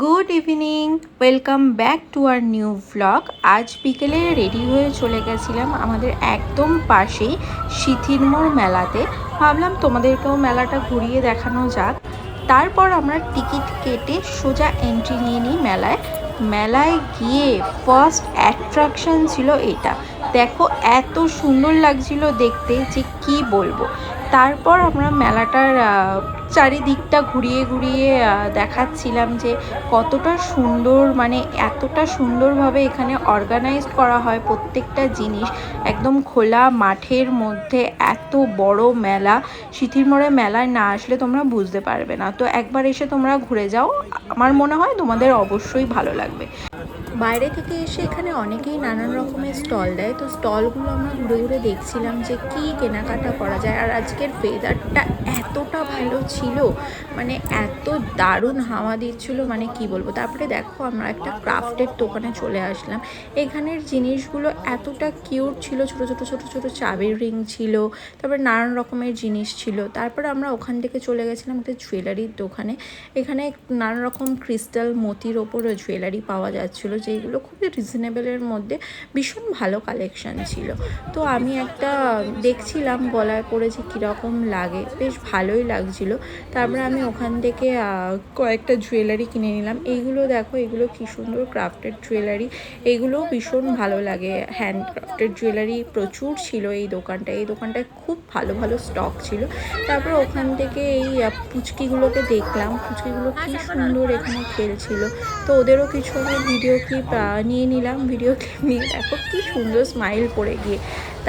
Good evening, welcome back to our new vlog. আজ বিকেলে ready হয়ে চলে গেছিলাম আমাদের একদম পাশেই সিথিরমোড় মেলাতে। ভাবলাম তোমাদেরকেও মেলাটা ঘুরিয়ে দেখানো যাক। তারপর আমরা টিকিট কেটে সোজা এন্ট্রি নিয়ে নিই মেলায়। মেলায় গিয়ে ফার্স্ট অ্যাট্রাকশন ছিল এটা। দেখো এত সুন্দর লাগছিল দেখতে যে কি বলবো। তারপর আমরা মেলাটার চারিদিকটা ঘুরিয়ে ঘুরিয়ে দেখাচ্ছিলাম যে কতটা সুন্দর, মানে এতটা সুন্দরভাবে এখানে অর্গানাইজড করা হয় প্রত্যেকটা জিনিস। একদম খোলা মাঠের মধ্যে এত বড় মেলা। সিথিরমোড়ে মেলায় না আসলে তোমরা বুঝতে পারবে না। তো একবার এসে তোমরা ঘুরে যাও, আমার মনে হয় তোমাদের অবশ্যই ভালো লাগবে। বাইরে থেকে এসে এখানে অনেকেই নানান রকমের স্টল দেয়, তো স্টলগুলো আমরা ঘুরে ঘুরে দেখছিলাম যে কি কেনাকাটা করা যায়। আর আজকের ওয়েদারটা এতটা ভালো ছিল, মানে এত দারুণ হাওয়া দিচ্ছিল, মানে কি বলবো। তারপরে দেখো আমরা একটা ক্রাফটের দোকানে চলে আসলাম। এখানের জিনিসগুলো এতটা কিউট ছিল, ছোটো ছোটো ছোটো ছোটো চাবির রিং ছিল, তারপরে নানান রকমের জিনিস ছিল। তারপরে আমরা ওখান থেকে চলে গেছিলাম একটা জুয়েলারির দোকানে। এখানে নানা রকম ক্রিস্টাল মতির ওপরও জুয়েলারি পাওয়া যাচ্ছিলো, যেগুলো খুবই রিজনেবলের মধ্যে ভীষণ ভালো কালেকশান ছিল। তো আমি একটা দেখছিলাম গলায় পরে যে কীরকম লাগে, বেশ ভালোই লাগছিলো। তারপরে আমি ওখান থেকে কয়েকটা জুয়েলারি কিনে নিলাম। এইগুলো দেখো, এগুলো কী সুন্দর ক্রাফটেড জুয়েলারি, এইগুলোও ভীষণ ভালো লাগে। হ্যান্ড ক্রাফটেড জুয়েলারি প্রচুর ছিল এই দোকানটায়। এই দোকানটায় খুব ভালো ভালো স্টক ছিল। তারপরে ওখান থেকে এই পুচকিগুলোকে দেখলাম, পুচকিগুলো কী সুন্দর এখানে খেলছিল। তো ওদেরও কিছু আমি ভিডিও ক্লিপ নিয়ে নিলাম। ভিডিও ক্লিপ নিয়ে দেখো কী সুন্দর স্মাইল করে গিয়ে।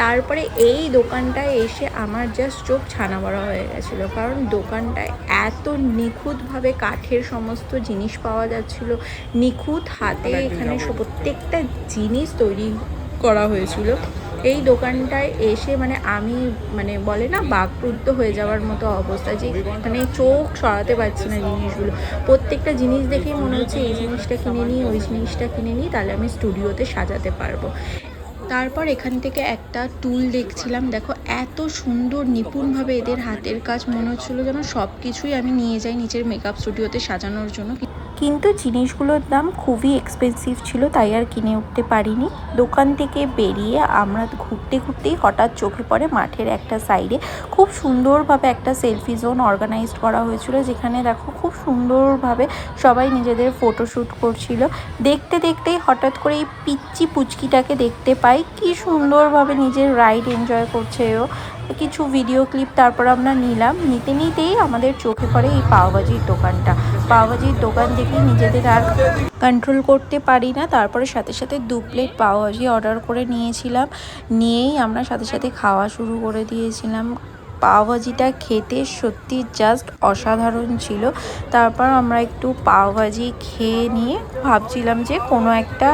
তারপরে এই দোকানটায় এসে আমার জাস্ট চোখ ছানা বড়া হয়ে গেছিলো, কারণ দোকানটায় এত নিখুঁতভাবে কাঠের সমস্ত জিনিস পাওয়া যাচ্ছিলো। নিখুঁত হাতে এখানে প্রত্যেকটা জিনিস তৈরি করা হয়েছিল। এই দোকানটায় এসে আমি বলে না, বাকরুদ্ধ হয়ে যাওয়ার মতো অবস্থা, যে চোখ সরাতে পারছি না জিনিসগুলো। প্রত্যেকটা জিনিস দেখেই মনে হচ্ছে এই জিনিসটা কিনে নিই, ওই জিনিসটা কিনে নিই, তাহলে আমি স্টুডিওতে সাজাতে পারবো। তারপর এখান থেকে একটা টুল দেখছিলাম। দেখো এত সুন্দর নিপুণভাবে এদের হাতের কাজ, মনে হচ্ছিলো যেন সব কিছুই আমি নিয়ে যাই নিজের মেকআপ স্টুডিওতে সাজানোর জন্য। কিন্তু জিনিসগুলোর দাম খুবই এক্সপেন্সিভ ছিল, তাই আর কিনে উঠতে পারিনি। দোকান থেকে বেরিয়ে আমরা ঘুরতে ঘুরতেই হঠাৎ চোখে পড়ে মাঠের একটা সাইডে খুব সুন্দরভাবে একটা সেলফি জোন অর্গানাইজড করা হয়েছিল, যেখানে দেখো খুব সুন্দরভাবে সবাই নিজেদের ফটোশ্যুট করছিল। দেখতে দেখতেই হঠাৎ করে এই পিচ্চি পুচকিটাকে দেখতে পাই, কি সুন্দরভাবে নিজের রাইড এনজয় করছে ও। কিছু ভিডিও ক্লিপ তারপর আমরা নিলাম। নিতে নিতেই আমাদের চোখে পড়ে এই পাওভাজির দোকানটা। পাওভাজির দোকান দেখে নিজেদের আর কন্ট্রোল করতে পারি না। তারপরে সাথে সাথে 2 প্লেট পাওভাজি অর্ডার করে নিয়েছিলাম। নিয়েই আমরা সাথে সাথে খাওয়া শুরু করে দিয়েছিলাম। পাওভাজিটা খেতে সত্যি জাস্ট অসাধারণ ছিল। তারপর আমরা একটু পাওভাজি খেয়ে নিয়ে ভাবছিলাম যে কোনো একটা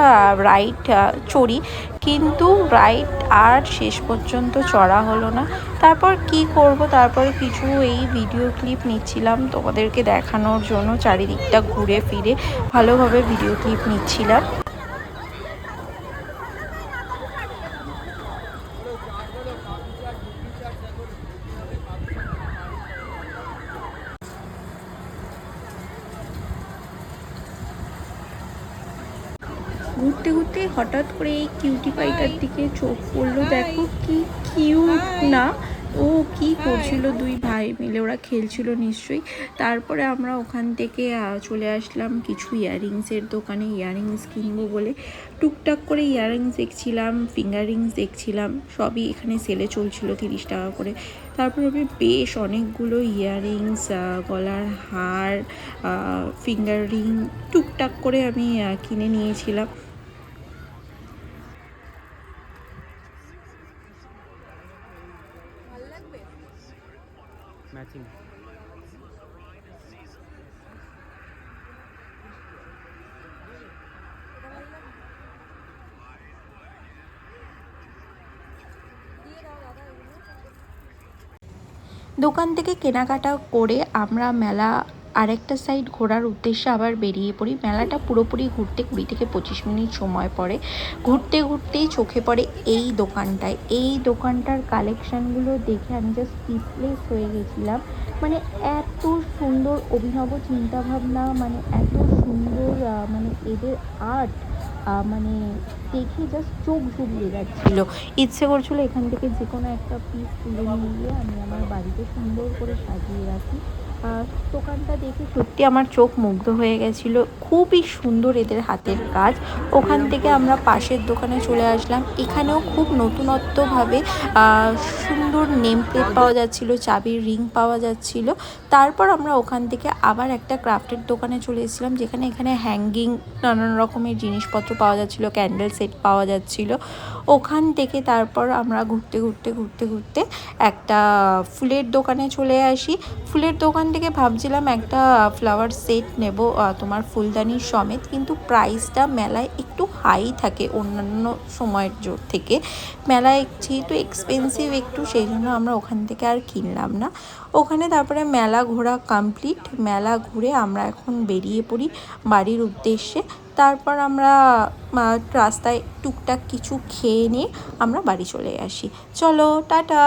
রাইড চড়ি, কিন্তু রাইড আর শেষ পর্যন্ত চড়া হলো না। তারপর কি করব, তারপরে কিছু এই ভিডিও ক্লিপ নিচ্ছিলাম তোমাদেরকে দেখানোর জন্য। চারিদিকটা ঘুরে ফিরে ভালোভাবে ভিডিও ক্লিপ নিচ্ছিলাম। ঘুরতে ঘুরতে হঠাৎ করে এই কিউটি পাইটার দিকে চোখ পড়লো। দেখো কি কিউট না, ও কি করছিল, দুই ভাই মিলে ওরা খেলছিল নিশ্চয়ই। তারপরে আমরা ওখান থেকে চলে আসলাম কিছু ইয়াররিংসের দোকানে। ইয়াররিংস কিনবো বলে টুকটাক করে ইয়াররিংস দেখছিলাম, ফিঙ্গার রিংস দেখছিলাম। সবই এখানে সেলে চলছিল 30 টাকা করে। তারপরে আমি বেশ অনেকগুলো ইয়াররিংস, গলার হার, ফিঙ্গার রিং টুকটাক করে আমি কিনে নিয়েছিলাম। ম্যাচিং। দোকান থেকে কেনাকাটা করে আমরা মেলা আরেকটা সাইড ঘোরার উদ্দেশ্যে আবার বেরিয়ে পড়ি। মেলাটা পুরোপুরি ঘুরতে 20 থেকে 25 মিনিট সময় পড়ে। ঘুরতে ঘুরতেই চোখে পড়ে এই দোকানটায়। এই দোকানটার কালেকশানগুলো দেখে আমি জাস্ট স্পিচলেস হয়ে গেছিলাম। মানে এত সুন্দর অভিনব চিন্তাভাবনা, মানে এত সুন্দর মানে এদের আর্ট, মানে দেখে জাস্ট চোখ জুড়িয়ে যাচ্ছিলো। ইচ্ছে করছিলো এখান থেকে যে কোনো একটা পিস তুলে নিয়ে গিয়ে আমি আমার বাড়িতে সুন্দর করে সাজিয়ে রাখি। দোকানটা দেখে সত্যি আমার চোখ মুগ্ধ হয়ে গেছিলো। খুবই সুন্দর এদের হাতের কাজ। ওখান থেকে আমরা পাশের দোকানে চলে আসলাম। এখানেও খুব নতুনত্বভাবে সুন্দর নেম প্লেট পাওয়া যাচ্ছিলো, চাবির রিং পাওয়া যাচ্ছিলো। তারপর আমরা ওখান থেকে আবার একটা ক্রাফটের দোকানে চলে এসেছিলাম, যেখানে এখানে হ্যাঙ্গিং নানান রকমের জিনিসপত্র পাওয়া যাচ্ছিলো, ক্যান্ডেল সেট পাওয়া যাচ্ছিলো। ওখান থেকে তারপর আমরা ঘুরতে ঘুরতে ঘুরতে ঘুরতে একটা ফুলের দোকানে চলে আসি। ফুলের দোকান থেকে ভাবছিলাম একটা ফ্লাওয়ার সেট নেব তোমার ফুলদানির সমেত, কিন্তু প্রাইসটা মেলায় একটু হাই থাকে অন্যান্য সময়ের থেকে। মেলায় যেহেতু এক্সপেন্সিভ একটু, সেই জন্য আমরা ওখান থেকে আর কিনলাম না। ওখানে তারপরে মেলা ঘোরা কমপ্লিট। মেলা ঘুরে আমরা এখন বেরিয়ে পড়ি বাড়ির উদ্দেশ্যে। তারপর আমরা রাস্তায় টুকটাক কিছু খেয়ে নিয়ে আমরা বাড়ি চলে আসি। চলো টাটা।